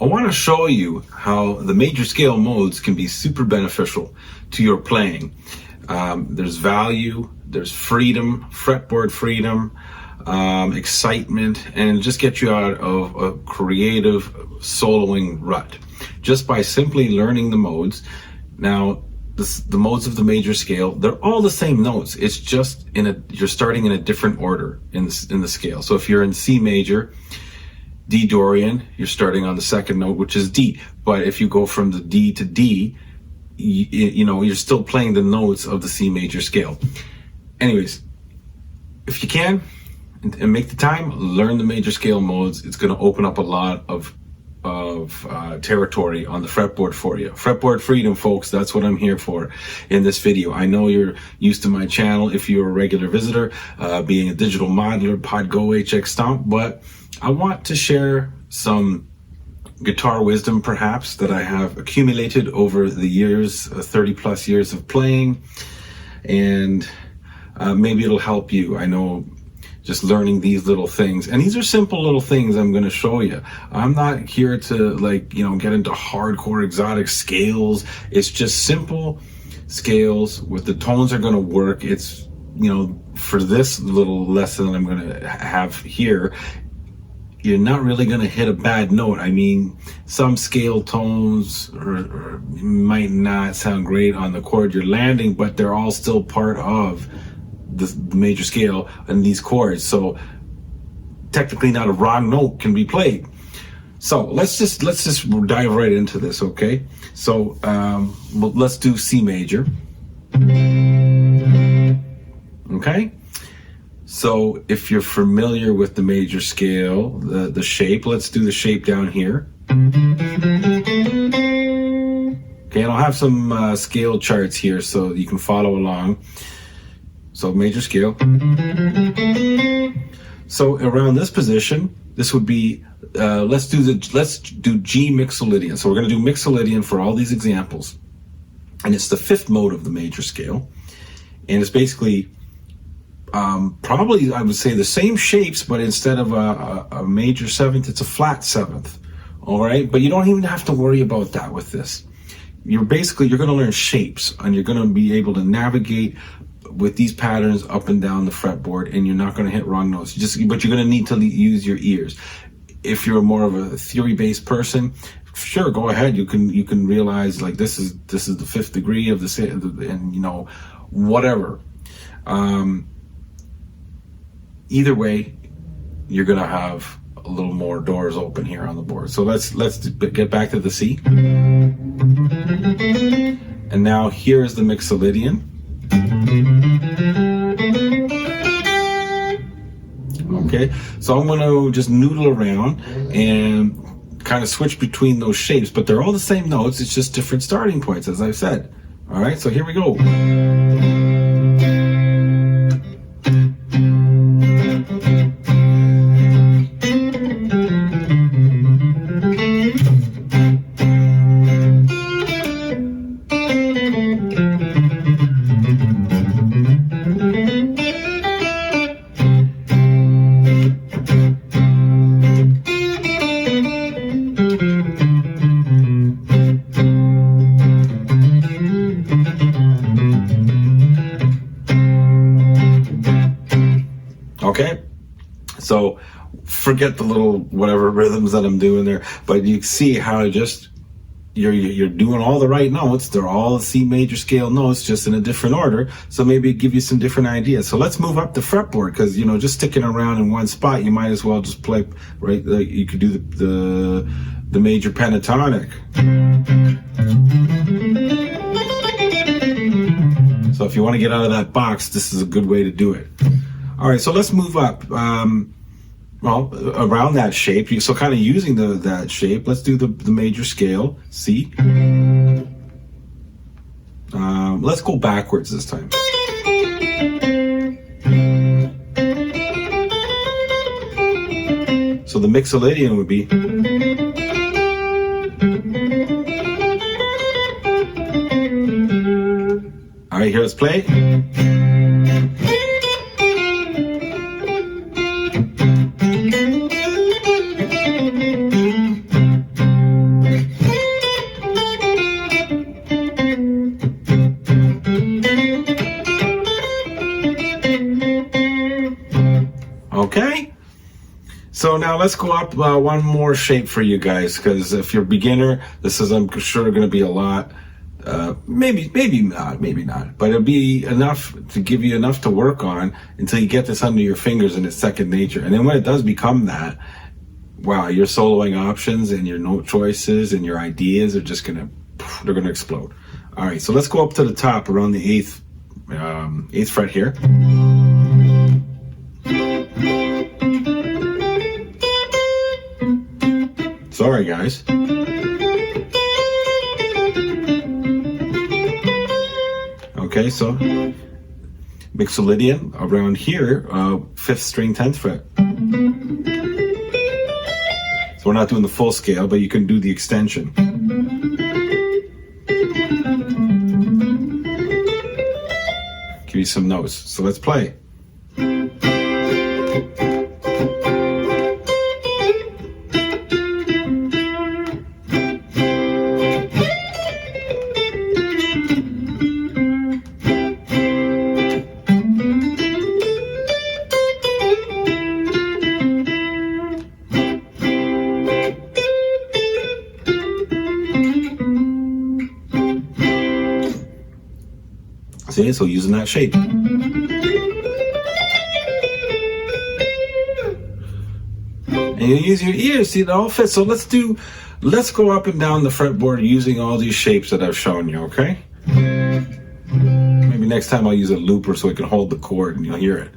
I want to show you how the major scale modes can be super beneficial to your playing. There's value, there's freedom, fretboard freedom, excitement, and just get you out of a creative soloing rut just by simply learning the modes. Now, the modes of the major scale, they're all the same notes. It's just you're starting in a different order in the scale. So if you're in C major, D Dorian, you're starting on the second note, which is D. But if you go from the D to D, you're still playing the notes of the C major scale. Anyways, if you can and make the time, learn the major scale modes. It's going to open up a lot of territory on the fretboard for you. Fretboard freedom, folks. That's what I'm here for in this video. I know you're used to my channel if you're a regular visitor, being a digital modeler, Pod Go, HX Stomp, but I want to share some guitar wisdom perhaps that I have accumulated over the years, 30 plus years of playing, and maybe it'll help you. I know just learning these little things, and these are simple little things I'm going to show you. I'm not here to get into hardcore exotic scales. It's just simple scales with the tones are going to work. It's, for this little lesson I'm going to have here, you're not really going to hit a bad note. I mean, some scale tones might not sound great on the chord you're landing, but they're all still part of the major scale and these chords. So technically not a wrong note can be played. So let's just dive right into this, okay? So let's do C major. Okay? So if you're familiar with the major scale, the shape, let's do the shape down here. Okay, and I'll have some scale charts here so you can follow along. So major scale. So around this position, this would be, let's do G MIXOLYDIAN. So we're going to do MIXOLYDIAN for all these examples. And it's the fifth mode of the major scale. And it's basically probably, I would say, the same shapes, but instead of a major seventh, it's a flat seventh. All right, but you don't even have to worry about that with this. You're going to learn shapes, and you're going to be able to navigate with these patterns up and down the fretboard, and you're not going to hit wrong notes. But you're going to need to use your ears. If you're more of a theory-based person, sure, go ahead. You can realize like this is the fifth degree of and whatever. Either way, you're going to have a little more doors open here on the board. So let's get back to the C. And now here's the MIXOLYDIAN. Okay, so I'm going to just noodle around and kind of switch between those shapes, but they're all the same notes. It's just different starting points, as I've said. All right, so here we go. Okay, so forget the little whatever rhythms that I'm doing there, but you see how you're doing all the right notes. They're all the C major scale notes, just in a different order. So maybe give you some different ideas. So let's move up the fretboard, because just sticking around in one spot, you might as well just play right. You could do the major pentatonic. So if you want to get out of that box, this is a good way to do it. All right, so let's move up. Around that shape, so kind of using that shape, let's do the major scale, C. Let's go backwards this time. So the MIXOLYDIAN would be. All right, here, let's play. So now let's go up one more shape for you guys, because if you're a beginner, this is, I'm sure, going to be a lot. Maybe not, but it'll be enough to give you enough to work on until you get this under your fingers and it's second nature. And then when it does become that, wow, your soloing options and your note choices and your ideas are just they're gonna explode. All right, so let's go up to the top around the eighth fret here. Sorry, guys. Okay, so MIXOLYDIAN around here, 5th string, 10th fret. So we're not doing the full scale, but you can do the extension. Give you some notes. So let's play. See, so using that shape. And you use your ears, see, it all fits. So let's go up and down the fretboard using all these shapes that I've shown you, okay? Maybe next time I'll use a looper so I can hold the chord and you'll hear it.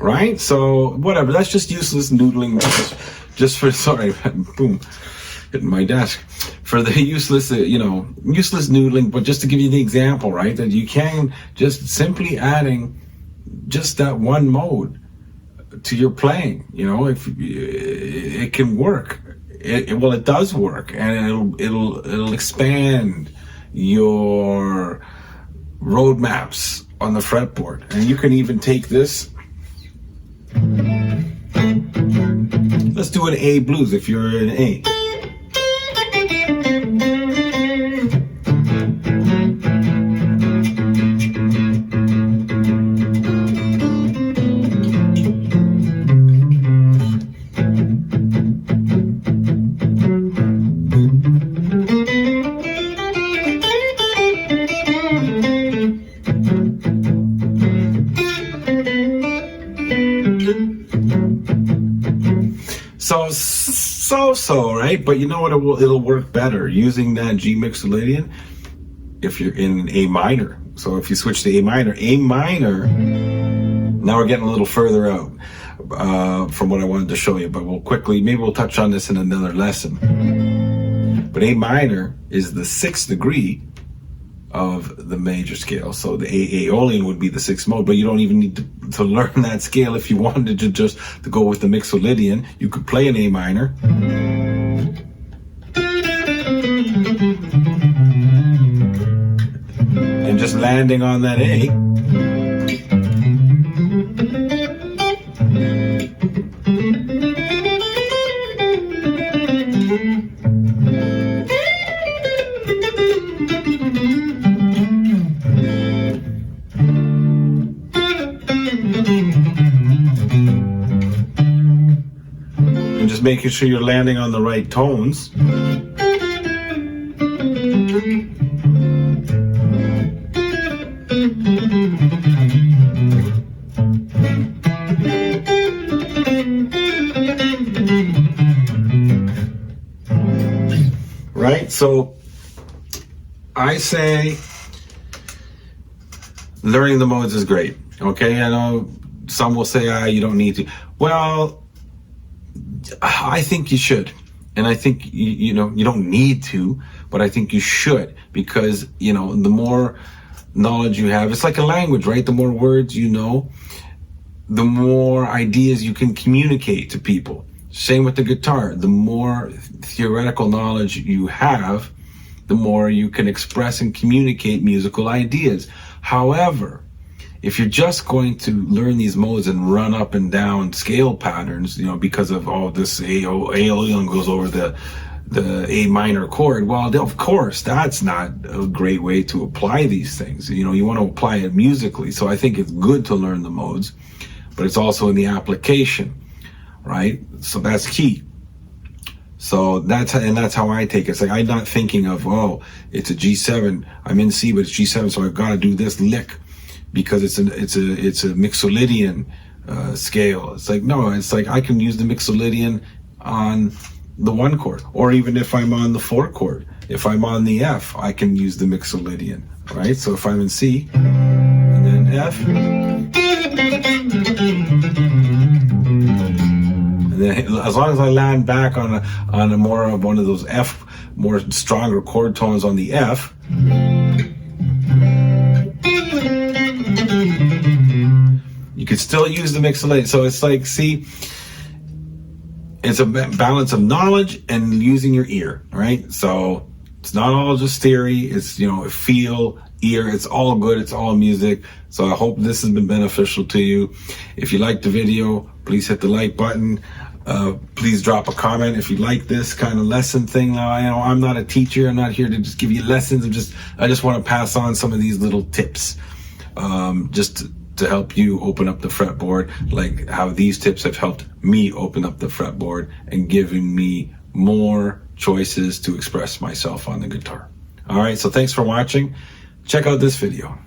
Right? So whatever, that's just useless noodling, just for, sorry, boom, hitting my desk, for the useless, useless noodling, but just to give you the example, right, that you can just simply adding just that one mode to your playing, if it can work, it does work, and it'll expand your roadmaps on the fretboard. And you can even take this. Let's do an A blues if you're an A. So, right? But you know what? It'll work better using that G MIXOLYDIAN if you're in A minor. So if you switch to A minor, now we're getting a little further out from what I wanted to show you, but maybe we'll touch on this in another lesson. But A minor is the 6th degree of the major scale. So the Aeolian would be the 6th mode, but you don't even need to learn that scale. If you wanted to just to go with the MIXOLYDIAN, you could play an A minor. And just landing on that A. Just making sure you're landing on the right tones. Right? So I say learning the modes is great. Okay, I know some will say, you don't need to. Well, I think you should. And I think, you don't need to, but I think you should, because, the more knowledge you have, it's like a language, right? The more words you know, the more ideas you can communicate to people. Same with the guitar. The more theoretical knowledge you have, the more you can express and communicate musical ideas. However, if you're just going to learn these modes and run up and down scale patterns, you know, because of all this A goes over the A minor chord, well, of course, that's not a great way to apply these things. You know, you want to apply it musically. So I think it's good to learn the modes, but it's also in the application, right? So that's key. So that's how I take it. It's like I'm not thinking of, oh, it's a G7. I'm in C, but it's G7, so I've got to do this lick because it's a MIXOLYDIAN scale. It's like, no, it's like I can use the MIXOLYDIAN on the 1 chord, or even if I'm on the 4 chord. If I'm on the F, I can use the MIXOLYDIAN, right? So if I'm in C and then F, and then as long as I land back on a more of one of those F, more stronger chord tones on the F, you could still use the MIXOLYDIAN. So it's like, see, it's a balance of knowledge and using your ear, right? So it's not all just theory. It's, you know, feel, ear. It's all good. It's all music. So I hope this has been beneficial to you. If you liked the video, please hit the like button. Please drop a comment if you like this kind of lesson thing. Now, I know I'm not a teacher. I'm not here to just give you lessons. I just want to pass on some of these little tips, just to help you open up the fretboard, like how these tips have helped me open up the fretboard and giving me more choices to express myself on the guitar. All right, so thanks for watching. Check out this video.